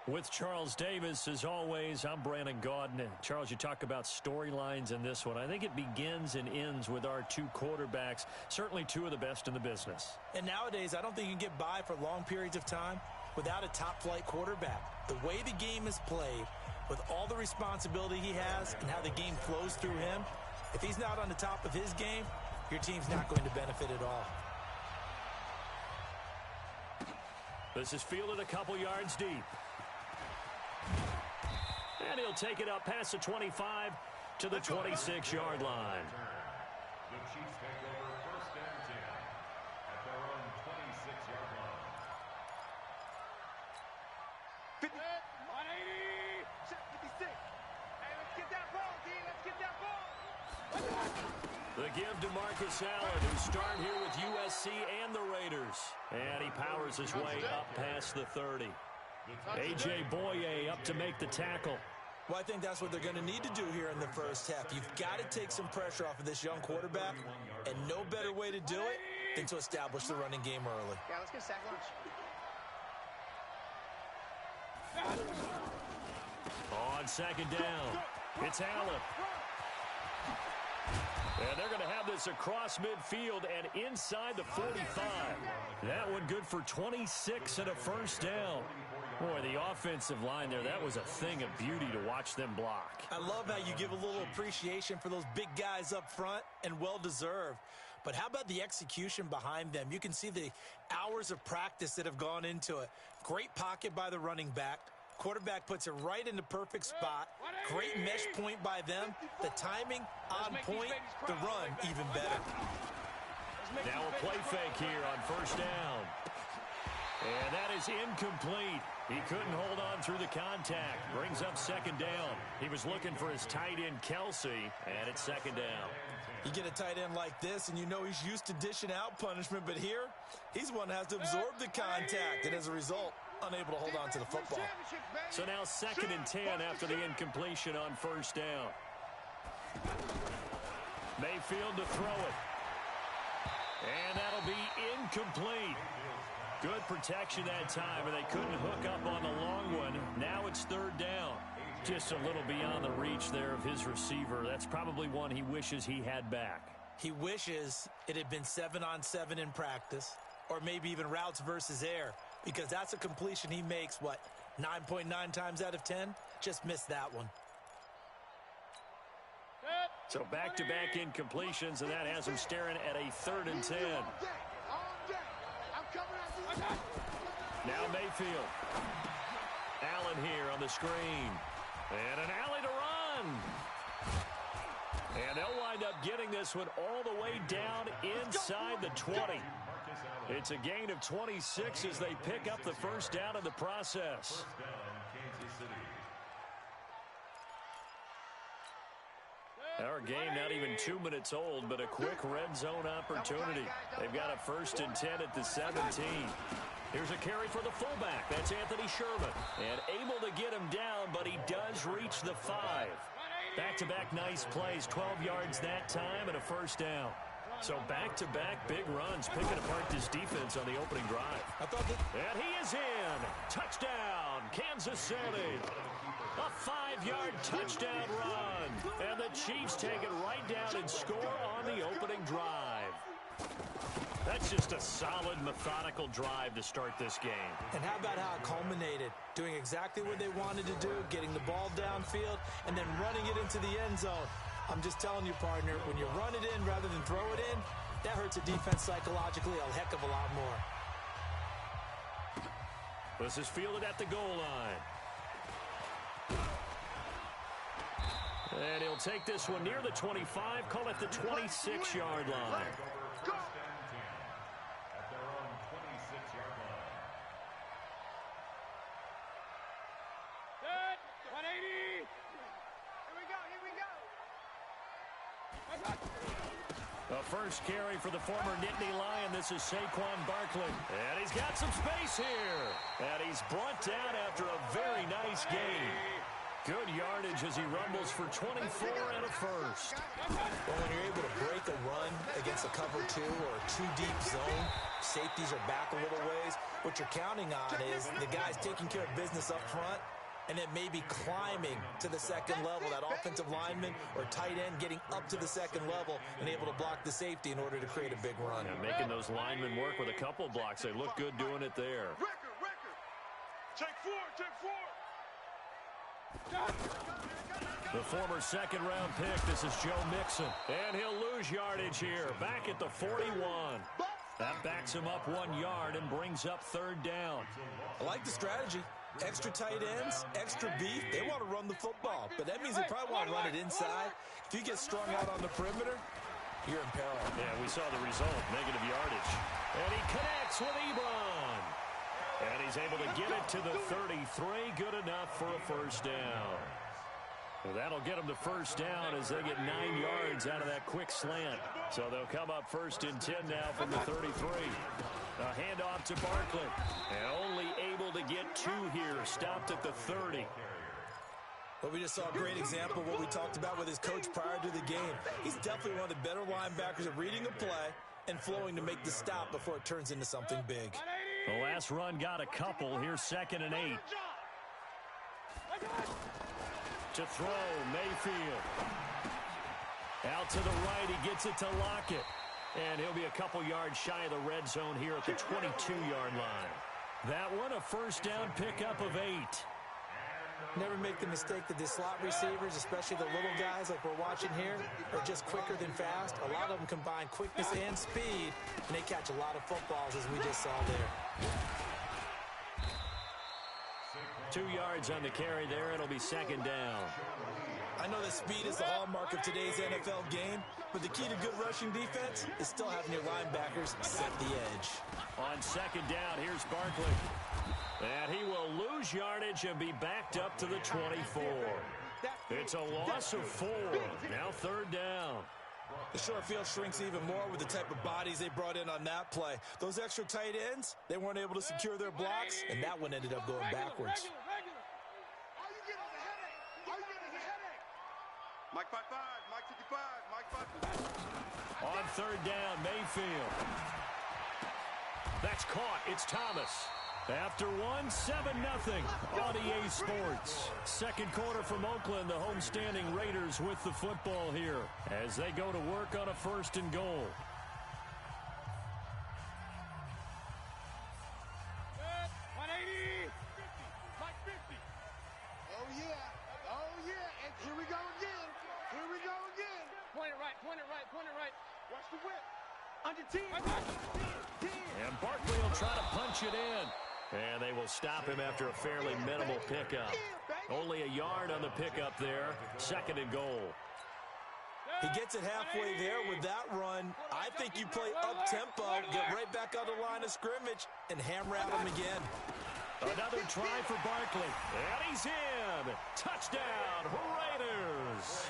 With Charles Davis, as always, I'm Brandon Gaudin. Charles, you talk about storylines in this one. I think it begins and ends with our two quarterbacks, certainly two of the best in the business. And nowadays, I don't think you can get by for long periods of time without a top-flight quarterback. The way the game is played, with all the responsibility he has and how the game flows through him, if he's not on the top of his game, your team's not going to benefit at all. This is fielded a couple yards deep. And he'll take it up past the 25 to the 26-yard line. The Chiefs take over first and 10 at their own 26-yard line. 50, 180, 56. Hey, let's get that ball, D. Let's get that ball. The give to Marcus Allen, who started here with USC and the Raiders. And he powers his way up past the 30. A.J. Boye up to make the tackle. Well, I think that's what they're going to need to do here in the first half. You've got to take some pressure off of this young quarterback, and no better way to do it than to establish the running game early. Yeah, let's get sack lunch. On second down, it's Allen. And they're going to have this across midfield and inside the 45. That one good for 26 and a first down. Boy, the offensive line there, that was a thing of beauty to watch them block. I love how you give a little appreciation for those big guys up front, and well-deserved. But how about the execution behind them? You can see the hours of practice that have gone into it. Great pocket by the running back. Quarterback puts it right in the perfect spot. Great mesh point by them. The timing on point. The run even better. Now a play fake here on first down. And that is incomplete. He couldn't hold on through the contact. Brings up second down. He was looking for his tight end, Kelsey, and it's second down. You get a tight end like this, and you know he's used to dishing out punishment, but here, he's one that has to absorb the contact, and as a result, unable to hold on to the football. So now second and 10 after the incompletion on first down. Mayfield to throw it. And that'll be incomplete. Good protection that time, and they couldn't hook up on the long one. Now it's third down. Just a little beyond the reach there of his receiver. That's probably one he wishes he had back. He wishes it had been 7-on-7 in practice, or maybe even routes versus air, because that's a completion he makes, 9.9 times out of 10? Just missed that one. So back-to-back incompletions, and that has him staring at a third and 10. Now Mayfield. Allen here on the screen. And an alley to run. And they'll wind up getting this one all the way down inside the 20. It's a gain of 26 as they pick up the first down in the process. First down, Kansas City. Our game not even 2 minutes old, but a quick red zone opportunity. They've got a first and 10 at the 17. Here's a carry for the fullback. That's Anthony Sherman. And able to get him down, but he does reach the 5. Back-to-back nice plays, 12 yards that time and a first down. So back-to-back big runs, picking apart this defense on the opening drive. And he is in. Touchdown, Kansas City. A 5-yard touchdown run. And the Chiefs take it right down and score on the opening drive. That's just a solid, methodical drive to start this game. And how about how it culminated? Doing exactly what they wanted to do, getting the ball downfield, and then running it into the end zone. I'm just telling you, partner, when you run it in rather than throw it in, that hurts a defense psychologically a heck of a lot more. This is fielded at the goal line. And he'll take this one near the 25, call it the 26-yard line. At their own 26-yard line. Good. 180. Here we go. Here we go. A first carry for the former Nittany Lion. This is Saquon Barkley. And he's got some space here. And he's brought down after a very nice game. Good yardage as he rumbles for 24 and a first. Well, when you're able to break a run against a cover 2 or a 2-deep zone, safeties are back a little ways. What you're counting on is the guys taking care of business up front and then maybe climbing to the second level. That offensive lineman or tight end getting up to the second level and able to block the safety in order to create a big run. And making those linemen work with a couple blocks. They look good doing it there. Record. Take four. The former second-round pick, this is Joe Mixon. And he'll lose yardage here, back at the 41. That backs him up 1 yard and brings up third down. I like the strategy. Extra tight ends, extra beef. They want to run the football, but that means they probably want to run it inside. If you get strung out on the perimeter, you're in peril. Yeah, we saw the result, negative yardage. And he connects with Ebron. And he's able to get it to the 33. Good enough for a first down. Well, that'll get them to first down as they get 9 yards out of that quick slant. So they'll come up first and 10 now from the 33. A handoff to Barkley. And only able to get 2 here. Stopped at the 30. Well, we just saw a great example of what we talked about with his coach prior to the game. He's definitely one of the better linebackers at reading a play and flowing to make the stop before it turns into something big. The last run got a couple. Here's 2nd and 8. To throw, Mayfield. Out to the right, he gets it to Lockett. And he'll be a couple yards shy of the red zone here at the 22-yard line. That one, a first down pickup of 8. Never make the mistake that the slot receivers, especially the little guys like we're watching here, are just quicker than fast. A lot of them combine quickness and speed, and they catch a lot of footballs, as we just saw there. 2 yards on the carry there. It'll be 2nd down. I know that speed is the hallmark of today's NFL game, but the key to good rushing defense is still having your linebackers set the edge. On 2nd down, here's Barkley. And he will lose yardage and be backed up to the 24. It's a loss of 4. Now 3rd down. The short field shrinks even more with the type of bodies they brought in on that play. Those extra tight ends, they weren't able to secure their blocks, and that one ended up going backwards. Mike 5-5, Mike 55, Mike 5. On 3rd down, Mayfield. That's caught. It's Thomas. After 1, 7-0 on EA Sports. Second quarter from Oakland, the homestanding Raiders with the football here as they go to work on a 1st and goal. Point it right. Watch the whip. Under 10. And Barkley will try to punch it in. And they will stop him after a fairly minimal pickup. Only a yard on the pickup there. 2nd and goal. He gets it halfway there with that run. I think you play up-tempo, get right back on the line of scrimmage, and hammer at him again. Another try for Barkley. And he's in. Touchdown, Raiders.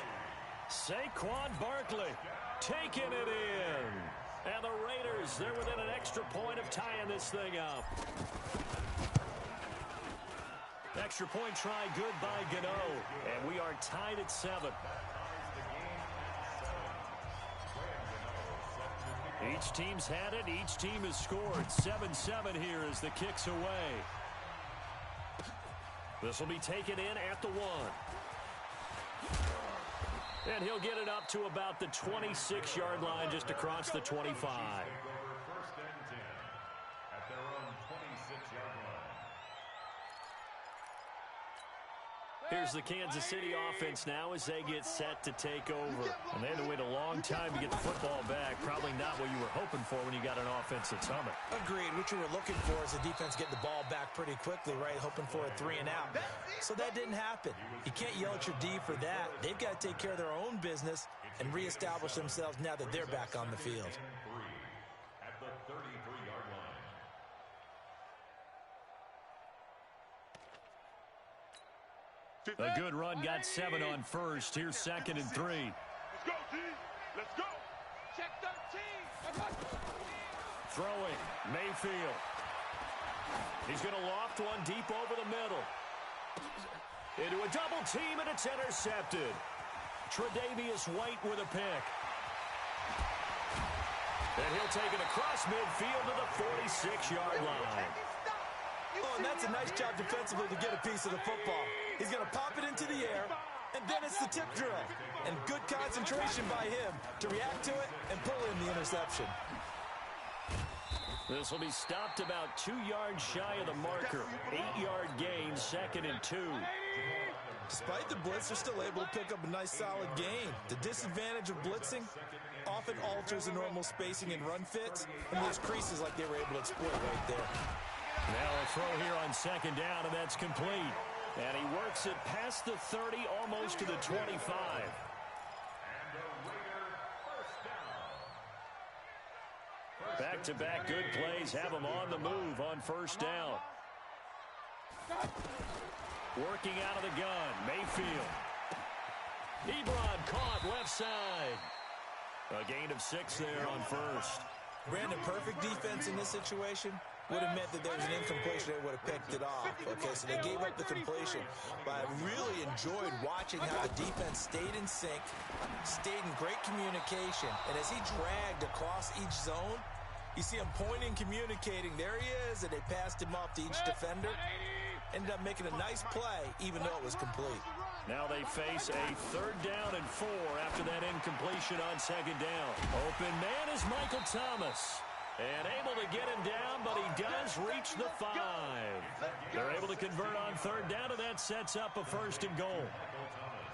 Saquon Barkley taking it in. And the Raiders, they're within an extra point of tying this thing up. Extra point try good by Gano. And we are tied at 7. Each team's had it. Each team has scored. 7-7 here as the kick's away. This will be taken in at the 1. And he'll get it up to about the 26-yard line just across the 25. First and 10 at their own 26-yard line. Here's the Kansas City offense now as they get set to take over. And they had to wait a long time to get the football back. Probably not what you were hoping for when you got an offense that's humming. Agreed. What you were looking for is the defense getting the ball back pretty quickly, right? Hoping for a 3 and out. So that didn't happen. You can't yell at your D for that. They've got to take care of their own business and reestablish themselves now that they're back on the field. At the 33-yard line. A good run, got 7 on first. Here's 2nd and 3. Let's go, T. Let's go. Check 13. Throwing, Mayfield. He's going to loft one deep over the middle. Into a double team, and it's intercepted. Tre'Davious White with a pick. And He'll take it across midfield to the 46-yard line. Oh, and that's a nice job defensively to get a piece of the football. He's going to pop it into the air, and then it's the tip drill. And good concentration by him to react to it and pull in the interception. This will be stopped about 2 yards shy of the marker. 8-yard gain, 2nd and 2. Despite the blitz, they're still able to pick up a nice solid gain. The disadvantage of blitzing often alters the normal spacing and run fits, and those creases like they were able to exploit right there. Now a throw here on 2nd down, and that's complete. And he works it past the 30, almost to the 25. Back-to-back good plays have him on the move on 1st down. Working out of the gun, Mayfield. Ebron caught left side. A gain of 6 there on 1st. Brandon, perfect defense in this situation would have meant that there was an incompletion. They would have picked it off. Okay, so they gave up the completion. But I really enjoyed watching how the defense stayed in sync, stayed in great communication. And as he dragged across each zone, you see him pointing, communicating. There he is, and they passed him off to each defender. Ended up making a nice play, even though it was complete. Now they face a 3rd down and 4 after that incompletion on 2nd down. Open man is Michael Thomas. And able to get him down, but he does reach the 5. They're able to convert on 3rd down, and that sets up a 1st and goal.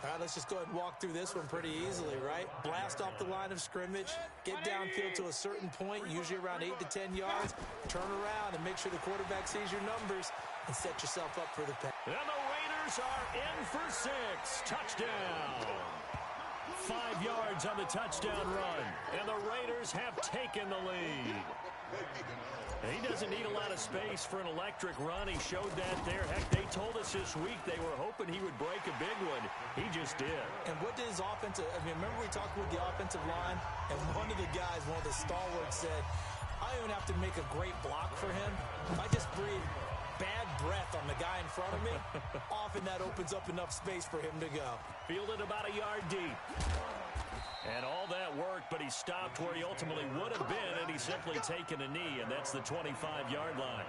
All right, let's just go ahead and walk through this one pretty easily, right? Blast off the line of scrimmage, get downfield to a certain point, usually around 8 to 10 yards, turn around and make sure the quarterback sees your numbers and set yourself up for the pass. And the Raiders are in for 6. Touchdown. 5 yards on the touchdown run, and the Raiders have taken the lead. He doesn't need a lot of space for an electric run. He showed that there. Heck, they told us this week they were hoping he would break a big one. He just did. And what did his offensive, remember we talked with the offensive line, and one of the guys, one of the stalwarts said, I don't even have to make a great block for him. I just breathe bad breath on the guy in front of me. Often that opens up enough space for him to go. Fielded about a yard deep. And all that worked, but he stopped where he ultimately would have been, and he's simply taken a knee, and that's the 25-yard line.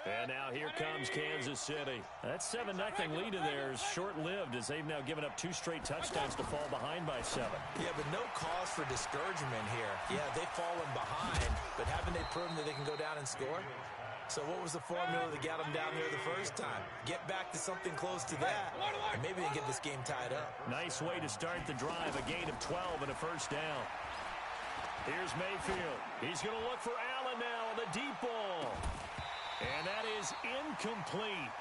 And now here comes Kansas City. That 7-0 lead of theirs short-lived as they've now given up 2 straight touchdowns to fall behind by 7. Yeah, but no cause for discouragement here. Yeah, they've fallen behind, but haven't they proven that they can go down and score? So what was the formula that got them down there the first time? Get back to something close to that, and maybe they get this game tied up. Nice way to start the drive, a gain of 12 and a 1st down. Here's Mayfield. He's going to look for Allen now on the deep ball. And that is incomplete.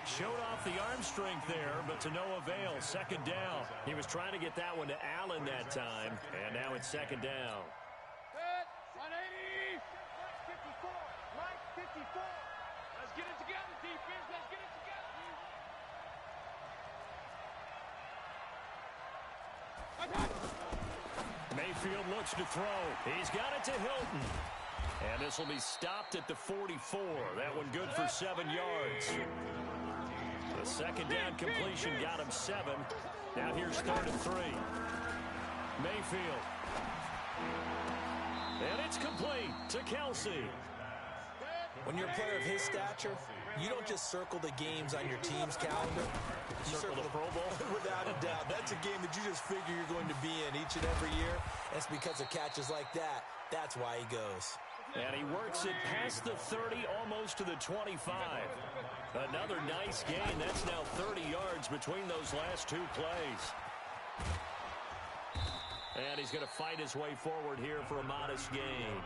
Showed off the arm strength there, but to no avail. 2nd down. He was trying to get that one to Allen that time, and now it's 2nd down. 180. 54. Right 54. Let's get it together, defense. Let's get it together. Mayfield looks to throw. He's got it to Hilton. And this will be stopped at the 44. That one good for 7 yards. The 2nd down completion got him 7. Now here's 3rd and 3. Mayfield. And it's complete to Kelsey. When you're a player of his stature, you don't just circle the games on your team's calendar. You Circle the Pro Bowl? Without a doubt. That's a game that you just figure you're going to be in each and every year. That's because of catches like that. That's why he goes. And he works it past the 30, almost to the 25. Another nice gain. That's now 30 yards between those last 2 plays. And he's going to fight his way forward here for a modest gain.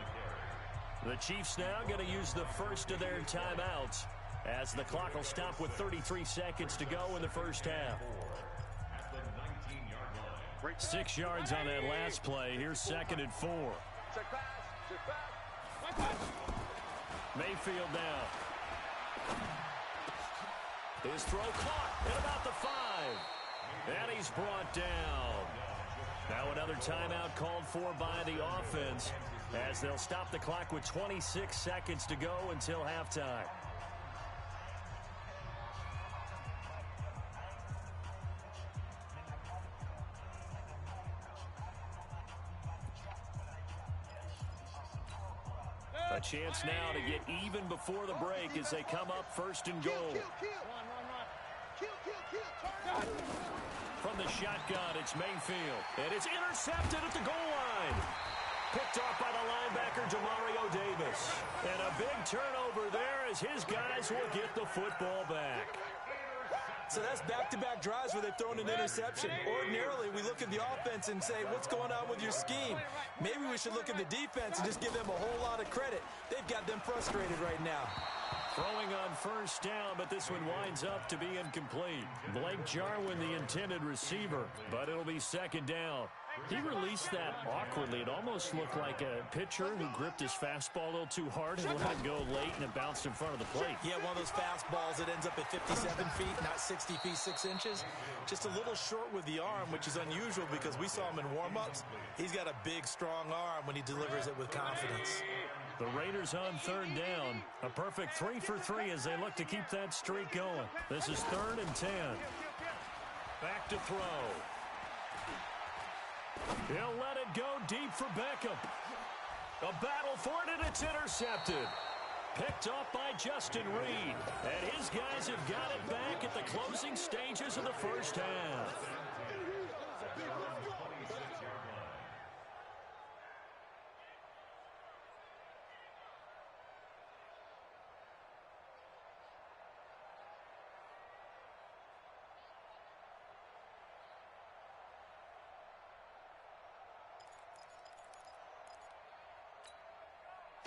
The Chiefs now going to use the first of their timeouts as the clock will stop with 33 seconds to go in the first half. 6 yards on that last play. Here's 2nd and 4. Check pass. Check pass. Mayfield now. His throw caught at about the 5. And he's brought down. Now another timeout called for by the offense as they'll stop the clock with 26 seconds to go until halftime. A chance now to get even before the break as they come up first and goal. From the shotgun, it's Mayfield. And it's intercepted at the goal line. Picked off by the linebacker, Demario Davis. And a big turnover there as his guys will get the football back. So that's back-to-back drives where they've thrown an interception. Ordinarily, we look at the offense and say, what's going on with your scheme? Maybe we should look at the defense and just give them a whole lot of credit. They've got them frustrated right now. Throwing on first down, but this one winds up to be incomplete. Blake Jarwin, the intended receiver, but it'll be second down. He released that awkwardly. It almost looked like a pitcher who gripped his fastball a little too hard and let it go late, and it bounced in front of the plate. Yeah, one of those fastballs that ends up at 57 feet, not 60 feet, 6 inches. Just a little short with the arm, which is unusual because we saw him in warm-ups. He's got a big, strong arm when he delivers it with confidence. The Raiders on third down. A perfect 3 for 3 as they look to keep that streak going. This is 3rd and 10. Back to throw. He'll let it go deep for Beckham. A battle for it, and it's intercepted. Picked off by Justin Reed. And his guys have got it back at the closing stages of the first half.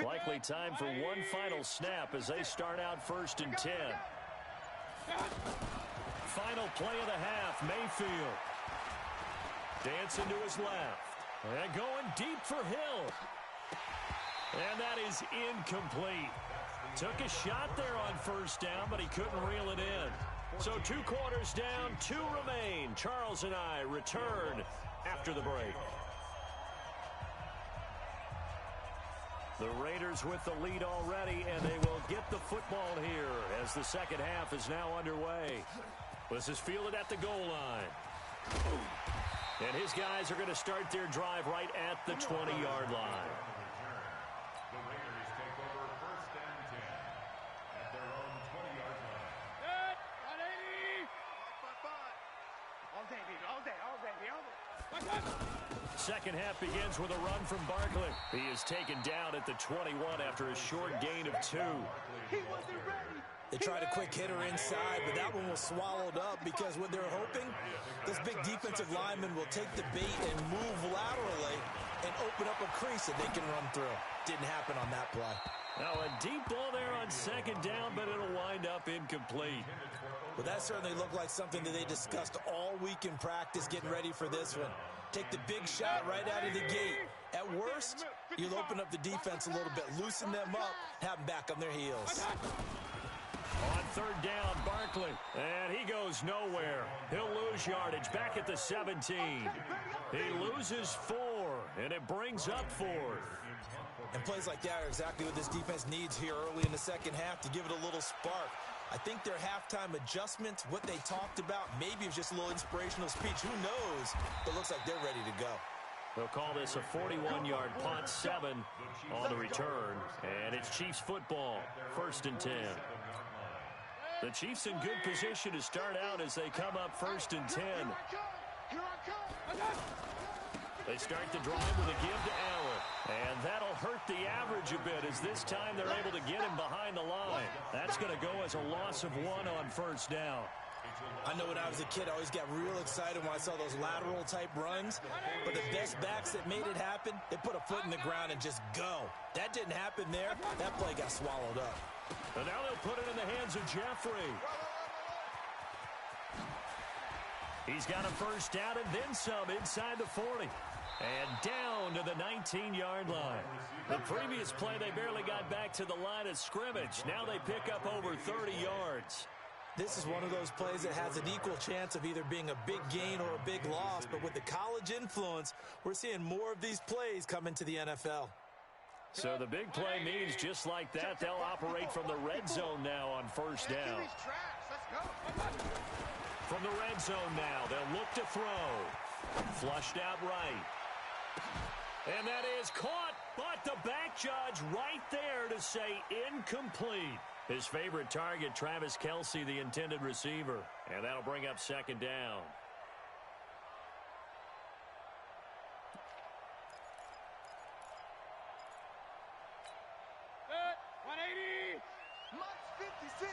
Likely time for one final snap as they start out 1st and 10. Final play of the half, Mayfield. Dancing to his left. And going deep for Hill. And that is incomplete. Took a shot there on first down, but he couldn't reel it in. So 2 quarters down, 2 remain. Charles and I return after the break. The Raiders with the lead already, and they will get the football here as the second half is now underway. This is fielded at the goal line. And his guys are going to start their drive right at the 20-yard line. The Raiders take over 1st and 10 at their own 20-yard line. 180. 5-5. All day, baby. All day. All day. All day. Second half begins with a run from Barkley. He is taken down at the 21 after a short gain of 2. He wasn't ready. They tried a quick hitter inside, but that one was swallowed up because what they're hoping, this big defensive lineman will take the bait and move laterally and open up a crease that they can run through. Didn't happen on that play. Now a deep ball there on second down, but it'll wind up incomplete. But that certainly looked like something that they discussed all week in practice getting ready for this one. Take the big shot right out of the gate. At worst, you'll open up the defense a little bit, loosen them up, have them back on their heels. On third down, Barkley, and he goes nowhere. He'll lose yardage back at the 17. He loses 4, and it brings up 4th. And plays like that are exactly what this defense needs here early in the second half to give it a little spark. I think their halftime adjustments, what they talked about, maybe it was just a little inspirational speech. Who knows? But it looks like they're ready to go. They'll call this a 41-yard punt, 7 on the return. And it's Chiefs football, 1st and 10. The Chiefs in good position to start out as they come up 1st and 10. They start the drive with a give to Allen. And that'll hurt the average a bit as this time they're able to get him behind the line. That's going to go as a loss of 1 on first down. I know when I was a kid, I always got real excited when I saw those lateral-type runs. But the best backs that made it happen, they put a foot in the ground and just go. That didn't happen there. That play got swallowed up. And now they'll put it in the hands of Jeffrey. He's got a first down and then some inside the 40. And down to the 19-yard line. The previous play, they barely got back to the line of scrimmage. Now they pick up over 30 yards. This is one of those plays that has an equal chance of either being a big gain or a big loss. But with the college influence, we're seeing more of these plays come into the NFL. So the big play means just like that, they'll operate from the red zone now on first down. From the red zone now, they'll look to throw. Flushed out right. And that is caught But the back judge right there to say incomplete. His favorite target, Travis Kelce, the intended receiver. And that'll bring up second down. Good. 180. Mike's 56.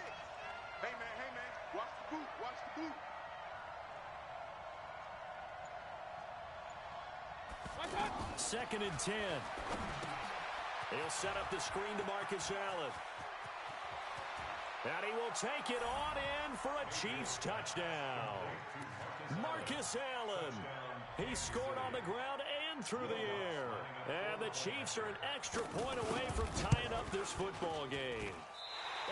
Hey, man. Watch the boot. Watch the boot. Second and 10. He'll set up the screen to Marcus Allen. And he will take it on in for a Chiefs touchdown. Marcus Allen. He scored on the ground and through the air. And the Chiefs are an extra point away from tying up this football game.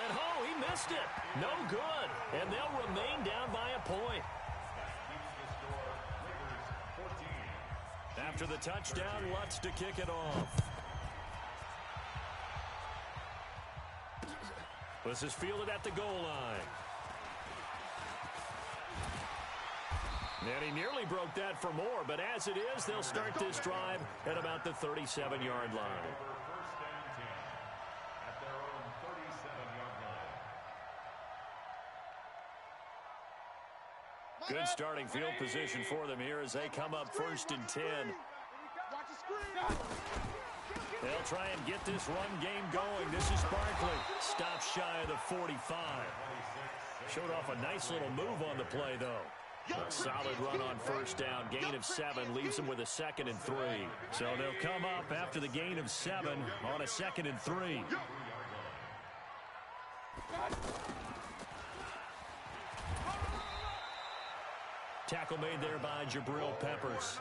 And he missed it. No good. And they'll remain down by a point. After the touchdown, Lutz to kick it off. This is fielded at the goal line. And he nearly broke that for more, but as it is, they'll start this drive at about the 37-yard line. Good starting field position for them here as they come up first and 10. They'll try and get this run game going. This is Barkley. Stops shy of the 45. Showed off a nice little move on the play, though. A solid run on first down. Gain of 7 leaves them with a 2nd and 3. So they'll come up after the gain of 7 on a 2nd and 3. Tackle made there by Jabril Peppers.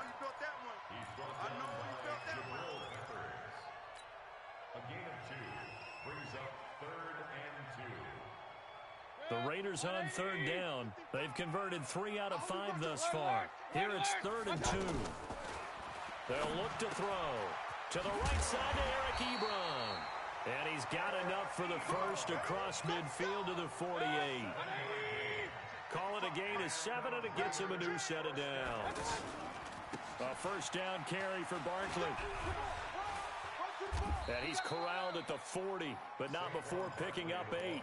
The Raiders on third down. They've converted 3 out of 5 thus far. Here it's 3rd and 2. They'll look to throw. To the right side to Eric Ebron. And he's got enough for the first across midfield to the 48. Call it a gain of 7, and it gets him a new set of downs. A first down carry for Barkley. And he's corralled at the 40, but not before picking up 8.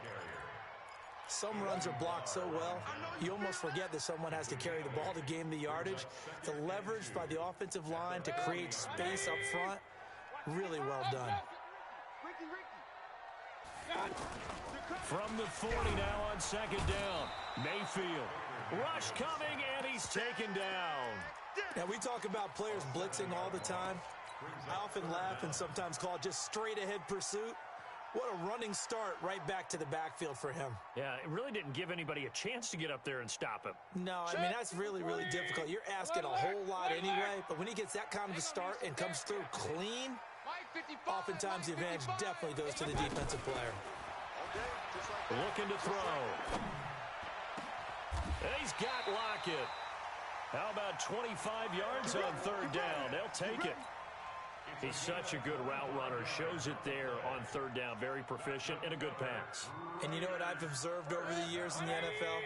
Some runs are blocked so well, you almost forget that someone has to carry the ball to gain the yardage. The leverage by the offensive line to create space up front, really well done. From the 40 now on second down. Mayfield. Rush coming, and he's taken down. Now, we talk about players blitzing all the time. I often laugh and sometimes call it just straight-ahead pursuit. What a running start right back to the backfield for him. Yeah, it really didn't give anybody a chance to get up there and stop him. No, I mean, that's really, really difficult. You're asking a whole lot anyway, but when he gets that kind of a start and comes through clean, oftentimes the advantage definitely goes to the defensive player. Looking to throw. And he's got Lockett. How about 25 yards on third down? They'll take it. He's such a good route runner. Shows it there on third down. Very proficient and a good pass. And you know what I've observed over the years in the NFL?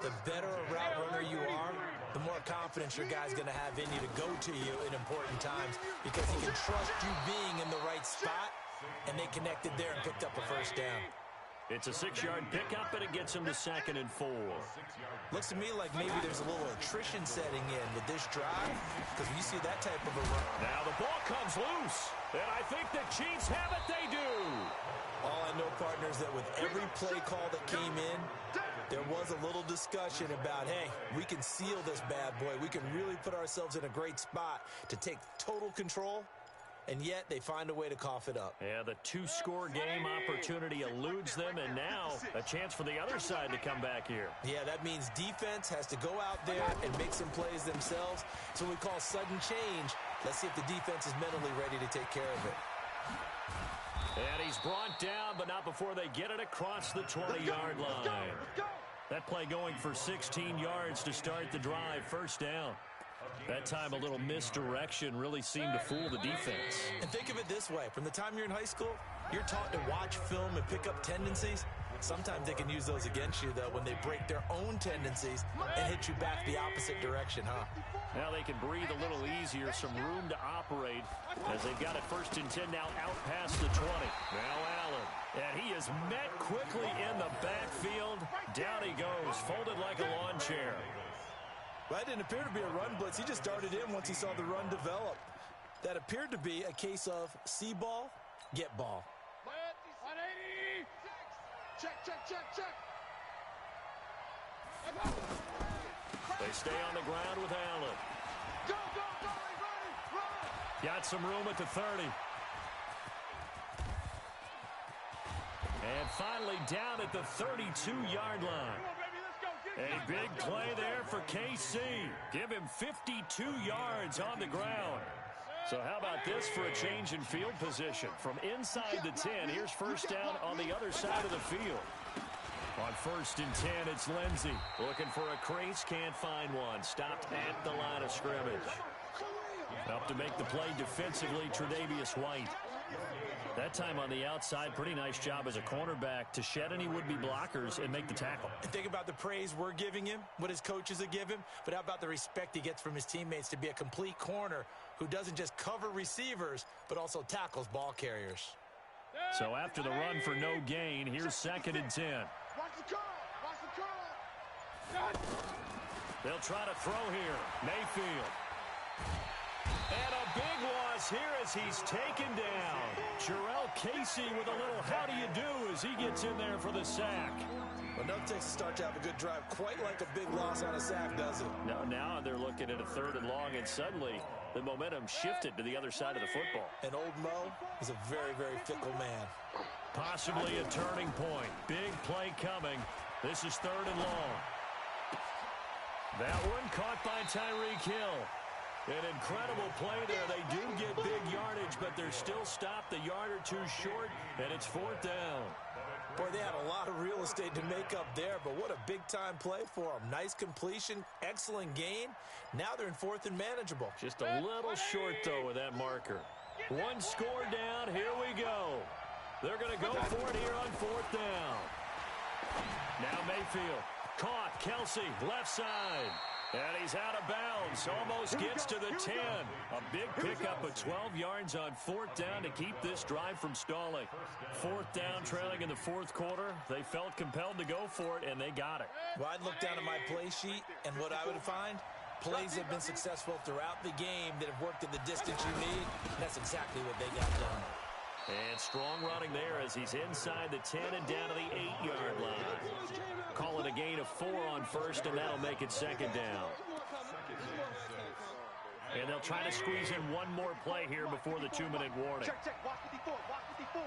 The better a route runner you are, the more confidence your guy's going to have in you to go to you in important times because he can trust you being in the right spot, and they connected there and picked up a first down. It's a 6-yard pickup, and it gets him to 2nd and 4. Looks to me like maybe there's a little attrition setting in with this drive because when you see that type of a run. Now the ball comes loose, and I think the Chiefs have it. They do. All I know, partners, that with every play call that came in, there was a little discussion about, hey, we can seal this bad boy. We can really put ourselves in a great spot to take total control. And yet they find a way to cough it up. Yeah, the 2-score game opportunity eludes them, and now a chance for the other side to come back here. Yeah, that means defense has to go out there and make some plays themselves. It's what we call sudden change. Let's see if the defense is mentally ready to take care of it. And he's brought down, but not before they get it across the 20-yard line. That play going for 16 yards to start the drive. First down. That time a little misdirection really seemed to fool the defense. And think of it this way. From the time you're in high school, you're taught to watch film and pick up tendencies. Sometimes they can use those against you, though, when they break their own tendencies and hit you back the opposite direction, huh? Now they can breathe a little easier, some room to operate as they've got it 1st and 10 now out past the 20. Now Allen, and he is met quickly in the backfield. Down he goes, folded like a lawn chair. Well, that didn't appear to be a run blitz. He just darted in once he saw the run develop. That appeared to be a case of see ball, get ball. 180. Check, check, check, check. They stay on the ground with Allen. Go, go, go, run. Got some room at the 30. And finally down at the 32-yard line. Come on, baby, let's go. Get it. A big play there for KC. Give him 52 yards on the ground. So how about this for a change in field position? From inside the 10, here's 1st down on the other side of the field. On 1st and 10, it's Lindsey. Looking for a crease, can't find one. Stopped at the line of scrimmage. Up to make the play defensively, Tre'Davious White. That time on the outside, pretty nice job as a cornerback to shed any would-be blockers and make the tackle. Think about the praise we're giving him, what his coaches have given him, but how about the respect he gets from his teammates to be a complete corner who doesn't just cover receivers, but also tackles ball carriers. So after the run for no gain, here's 2nd and 10. Watch the call. Watch the call. They'll try to throw here. Mayfield. And a big loss here as he's taken down. Jarrell Casey with a little how do you do as he gets in there for the sack. Well, no takes a start to have a good drive, quite like a big loss on a sack, does it? No, now they're looking at a 3rd and long, and suddenly the momentum shifted to the other side of the football. And old Mo is a very, very fickle man. Possibly a turning point. Big play coming. This is 3rd and long. That one caught by Tyreek Hill. An incredible play there. They do get big yardage, but they're still stopped a yard or two short, and it's 4th down. Boy, they had a lot of real estate to make up there, but what a big-time play for them. Nice completion, excellent gain. Now they're in 4th and manageable. Just a little short, though, with that marker. One score down. Here we go. They're going to go for it here on 4th down. Now Mayfield. Caught. Kelsey, left side. And he's out of bounds. Almost gets to the 10. A big pickup of 12 yards on 4th down to keep this drive from stalling. 4th down, trailing in the 4th quarter. They felt compelled to go for it, and they got it. Well, I'd look down at my play sheet, and what I would find, plays have been successful throughout the game that have worked at the distance you need. That's exactly what they got done. And strong running there as he's inside the 10 and down to the 8-yard line. Call it a gain of 4 on 1st, and that'll make it 2nd down. And they'll try to squeeze in one more play here before the 2-minute warning. Check, check. Watch 54. Watch 54.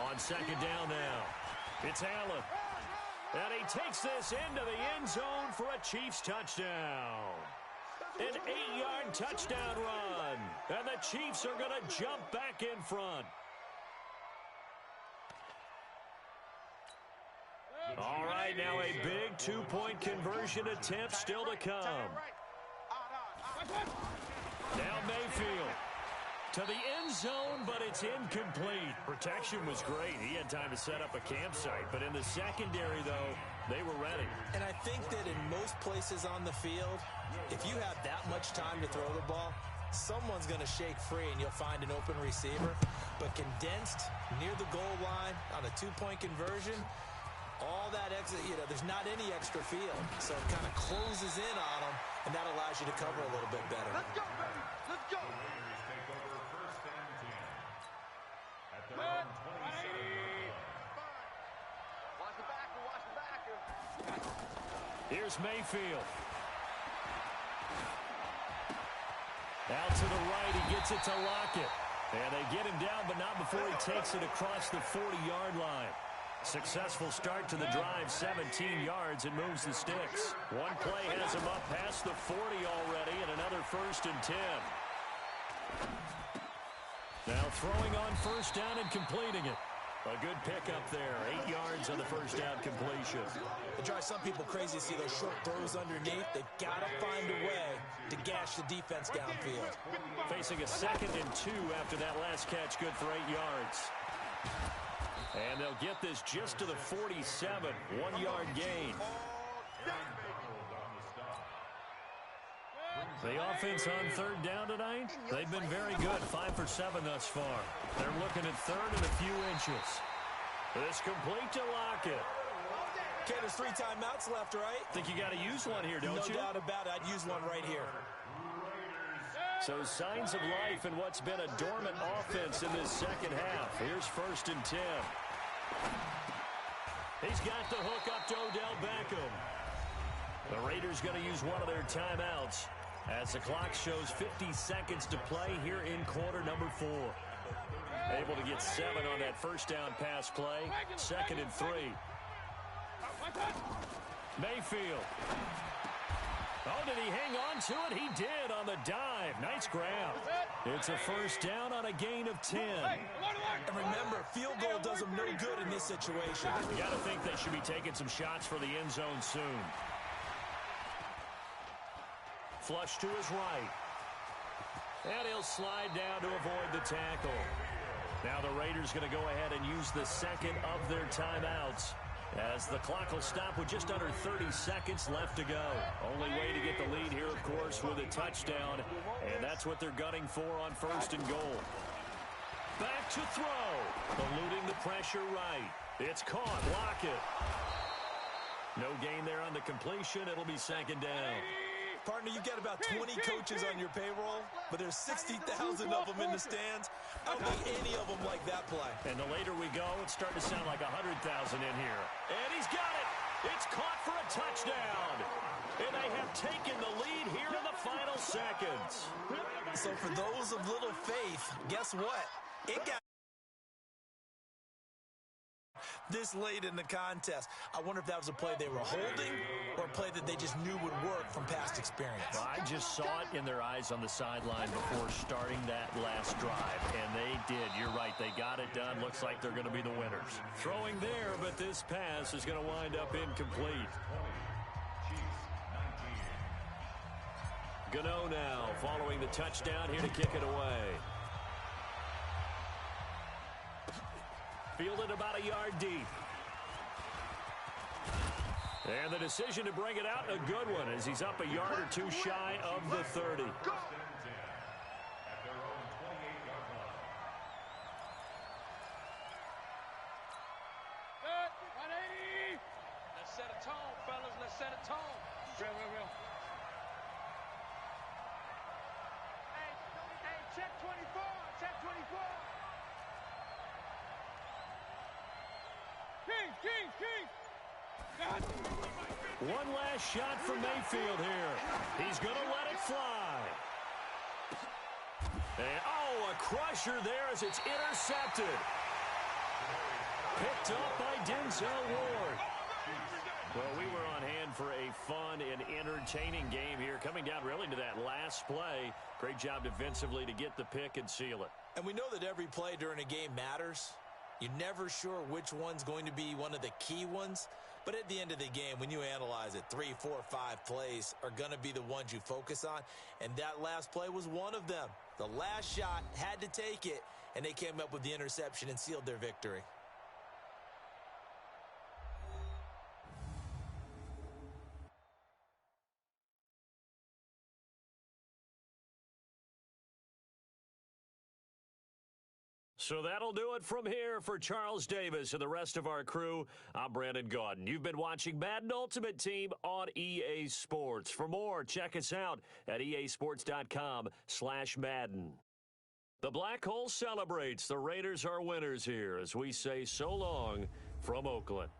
On 2nd down now, it's Allen. And he takes this into the end zone for a Chiefs touchdown. An 8-yard touchdown run. And the Chiefs are going to jump back in front. All right, now a big 2-point conversion attempt still to come. Now Mayfield to the end zone, but it's incomplete. Protection was great. He had time to set up a campsite, but in the secondary, though, they were ready. And I think that in most places on the field, if you have that much time to throw the ball, someone's going to shake free and you'll find an open receiver. But condensed near the goal line on a 2-point conversion, all that extra, there's not any extra field. So it kind of closes in on them, and that allows you to cover a little bit better. Let's go, baby. Let's go. Take over 1st and 10. At their own 27. Watch the backer. Watch the backer. Here's Mayfield. Out to the right, he gets it to Lockett. And they get him down, but not before he takes it across the 40-yard line. Successful start to the drive, 17 yards, and moves the sticks. One play has him up past the 40 already, and another 1st and 10. Now throwing on 1st down and completing it. A good pickup there, 8 yards on the 1st down completion. It drives some people crazy to see those short throws underneath. They've got to find a way to gash the defense downfield. Facing a 2nd and 2 after that last catch, good for 8 yards. And they'll get this just to the 47, 1-yard gain. The offense on third down tonight, they've been very good, 5 for 7 thus far. They're looking at third and a few inches. This complete to Lockett. Okay, there's 3 timeouts left, right? Think you got to use one here, don't you? No doubt about it. I'd use one right here. So signs of life in what's been a dormant offense in this second half. Here's 1st and 10. He's got the hook up to Odell Beckham. The Raiders going to use one of their timeouts as the clock shows 50 seconds to play here in quarter number 4. Able to get 7 on that first down pass play. 2nd and 3. Mayfield. Oh, did he hang on to it? He did on the dive. Nice grab. It's a first down on a gain of 10. And remember, field goal does them no good in this situation. You got to think they should be taking some shots for the end zone soon. Flush to his right. And he'll slide down to avoid the tackle. Now the Raiders going to go ahead and use the second of their timeouts, as the clock will stop with just under 30 seconds left to go. Only way to get the lead here, of course, with a touchdown. And that's what they're gunning for on 1st and goal. Back to throw. Eluding the pressure right. It's caught. Lockett. No gain there on the completion. It'll be 2nd down. Partner, you've got about 20 coaches on your payroll, but there's 60,000 of them in the stands. I don't think any of them like that play. And the later we go, it's starting to sound like 100,000 in here. And he's got it. It's caught for a touchdown. And they have taken the lead here in the final seconds. So for those of little faith, guess what? It got this late in the contest. I wonder if that was a play they were holding or a play that they just knew would work from past experience. Well, I just saw it in their eyes on the sideline before starting that last drive, and they did. You're right. They got it done. Looks like they're going to be the winners. Throwing there, but this pass is going to wind up incomplete. Gano now following the touchdown here to kick it away. Fielded about a yard deep. And the decision to bring it out, a good one, as he's up a yard or two shy of the 30. Let's set a tone, fellas. Let's set a tone. Real. Hey, check 24. Check 24. King. One last shot from Mayfield here. He's going to let it fly. And, a crusher there as it's intercepted. Picked up by Denzel Ward. Well, we were on hand for a fun and entertaining game here, coming down really to that last play. Great job defensively to get the pick and seal it. And we know that every play during a game matters. You're never sure which one's going to be one of the key ones. But at the end of the game, when you analyze it, 3, 4, 5 plays are going to be the ones you focus on. And that last play was one of them. The last shot had to take it, and they came up with the interception and sealed their victory. So that'll do it from here for Charles Davis and the rest of our crew. I'm Brandon Gaudin. You've been watching Madden Ultimate Team on EA Sports. For more, check us out at easports.com/Madden. The Black Hole celebrates. The Raiders are winners here as we say so long from Oakland.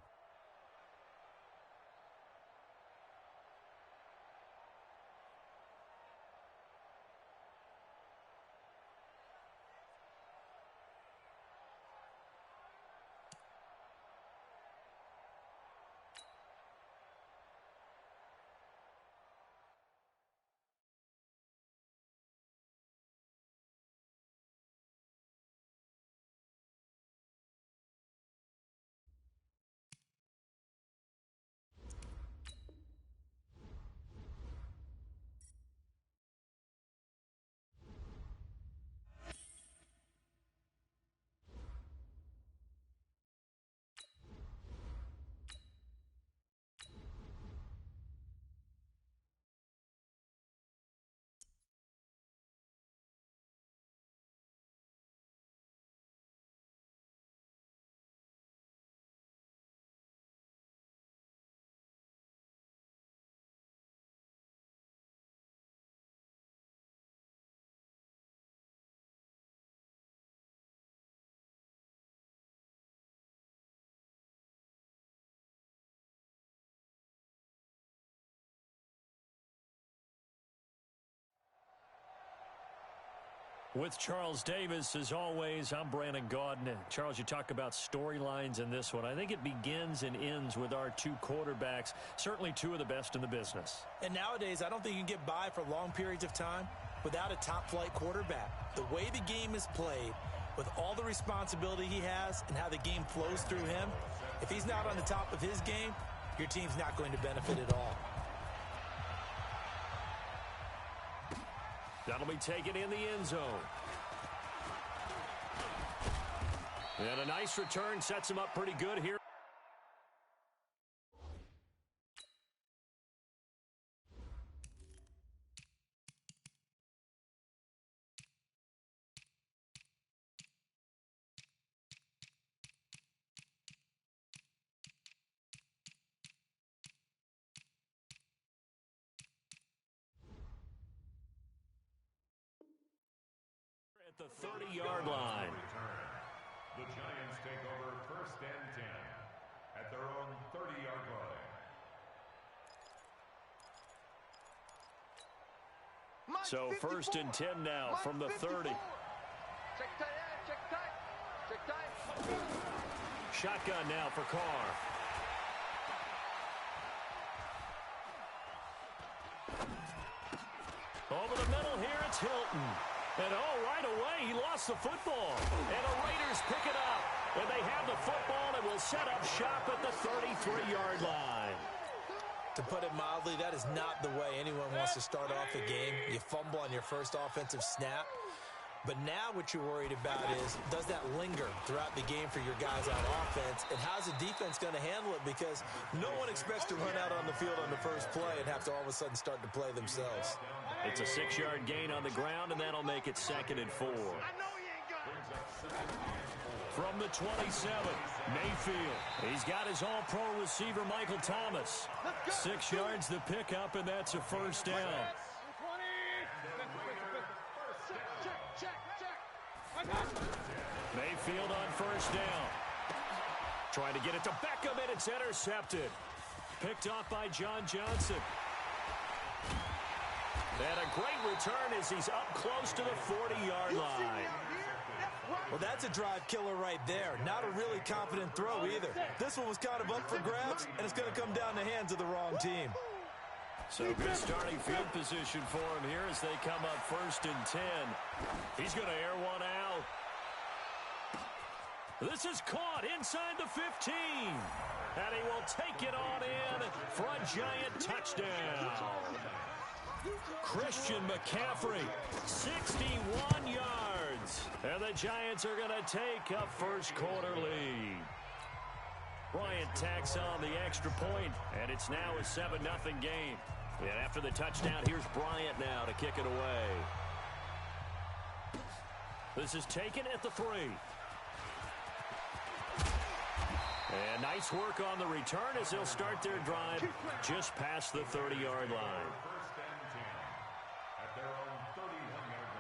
With Charles Davis, as always, I'm Brandon Gaudin. Charles, you talk about storylines in this one. I think it begins and ends with our two quarterbacks, certainly two of the best in the business. And nowadays, I don't think you can get by for long periods of time without a top-flight quarterback. The way the game is played, with all the responsibility he has and how the game flows through him, if he's not on the top of his game, your team's not going to benefit at all. That'll be taken in the end zone. And a nice return sets him up pretty good here. At the 30-yard line. The Giants take over 1st and 10 at their own 30-yard line. So 1st and 10 now from the 30. Check tight end, check tight. Check tight. Shotgun now for Carr. Over the middle here, it's Hilton. And right away, he lost the football. And the Raiders pick it up. And they have the football and will set up shop at the 33-yard line. To put it mildly, that is not the way anyone wants to start off a game. You fumble on your first offensive snap. But now what you're worried about is, does that linger throughout the game for your guys on offense? And how's the defense going to handle it? Because no one expects to run out on the field on the first play and have to all of a sudden start to play themselves. It's a 6-yard gain on the ground, and that'll make it 2nd and 4. From the 27, Mayfield. He's got his all-pro receiver, Michael Thomas. 6 yards the pickup, and that's a first down. Mayfield on first down. Trying to get it to Beckham, and it's intercepted. Picked off by John Johnson. And a great return as he's up close to the 40-yard line. Well, that's a drive killer right there. Not a really confident throw either. This one was kind of up for grabs, and it's going to come down the hands of the wrong team. So good starting field position for him here as they come up 1st and 10. He's going to air one out. This is caught inside the 15. And he will take it on in for a giant touchdown. Christian McCaffrey, 61 yards. And the Giants are going to take a first quarter lead. Bryant tacks on the extra point, and it's now a 7-0 game. And after the touchdown, here's Bryant now to kick it away. This is taken at the 3. And nice work on the return as they'll start their drive just past the 30-yard line. 1st and 10 at their own 31-yard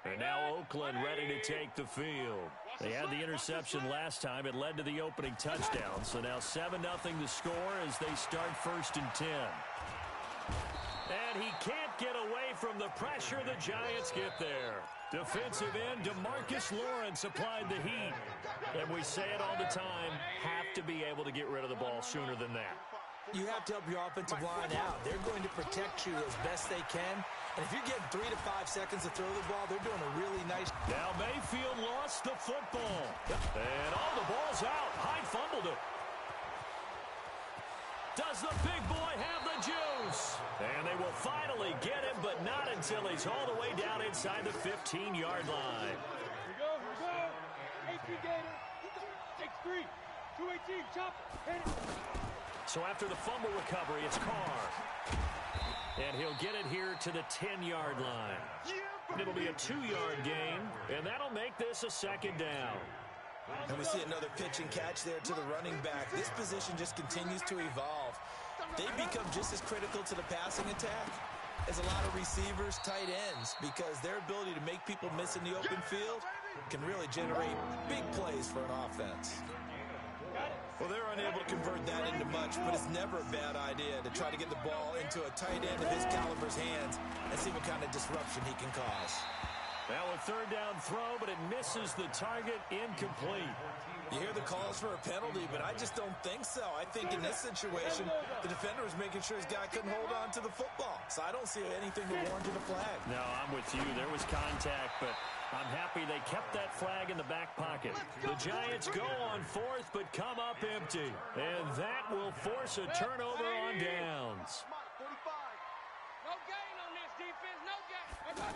line. And now Oakland ready to take the field. They had the interception last time. It led to the opening touchdown. So now 7-0 the score as they start 1st and 10. And he can't get away from the pressure. The Giants get there. Defensive end DeMarcus Lawrence applied the heat. And we say it all the time, have to be able to get rid of the ball sooner than that. You have to help your offensive line out. They're going to protect you as best they can. And if you're getting 3 to 5 seconds to throw the ball, they're doing a really nice. Now Mayfield lost the football. And the ball's out. Hyde fumbled it. Does the big boy have the juice? And they will finally get him, but not until he's all the way down inside the 15-yard line. Here we go. 18 Gator. Take 3. 218. Chop. Hit it. So after the fumble recovery, it's Carr. And he'll get it here to the 10-yard line. It'll be a 2-yard gain, and that'll make this a 2nd down. And we see another pitch and catch there to the running back. This position just continues to evolve. They become just as critical to the passing attack as a lot of receivers, tight ends, because their ability to make people miss in the open field can really generate big plays for an offense. Got it. Well, they're unable to convert that into much, but it's never a bad idea to try to get the ball into a tight end of his caliber's hands and see what kind of disruption he can cause. Now a third down throw, but it misses the target, incomplete. You hear the calls for a penalty, but I just don't think so. I think in this situation, the defender was making sure his guy couldn't hold on to the football. So I don't see anything that warranted a flag. No, I'm with you. There was contact, but I'm happy they kept that flag in the back pocket. The Giants go on fourth, but come up empty. And that will force a turnover on downs. No gain on this defense, no gain.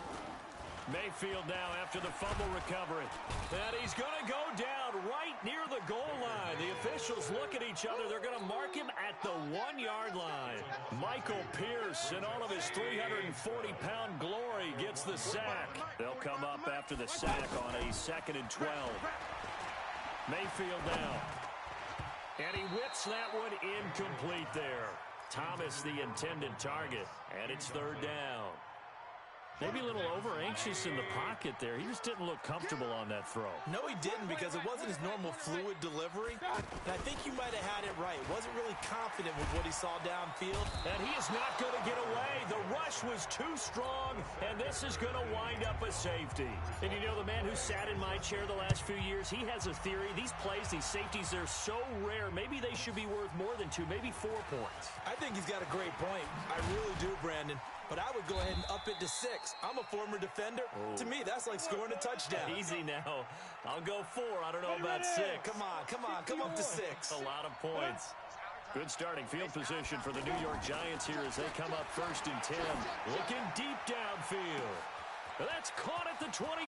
Mayfield now after the fumble recovery. And he's going to go down right near the goal line. The officials look at each other. They're going to mark him at the 1-yard line. Michael Pierce, in all of his 340-pound glory, gets the sack. They'll come up after the sack on a 2nd and 12. Mayfield now. And he whips that one incomplete there. Thomas, the intended target. And it's third down. Maybe a little over-anxious in the pocket there. He just didn't look comfortable on that throw. No, he didn't, because it wasn't his normal fluid delivery. And I think you might have had it right. Wasn't really confident with what he saw downfield. And he is not going to get away. The rush was too strong, and this is going to wind up a safety. And you know, the man who sat in my chair the last few years, he has a theory. These plays, these safeties, they're so rare. Maybe they should be worth more than 2, maybe 4 points. I think he's got a great point. I really do, Brandon. But I would go ahead and up it to 6. I'm a former defender. Oh. To me, that's like scoring a touchdown. Easy now. I'll go 4. I don't know about 6. Come on. Come up to 6. A lot of points. Good starting field position for the New York Giants here as they come up 1st and 10. Looking deep downfield. That's caught at the 20.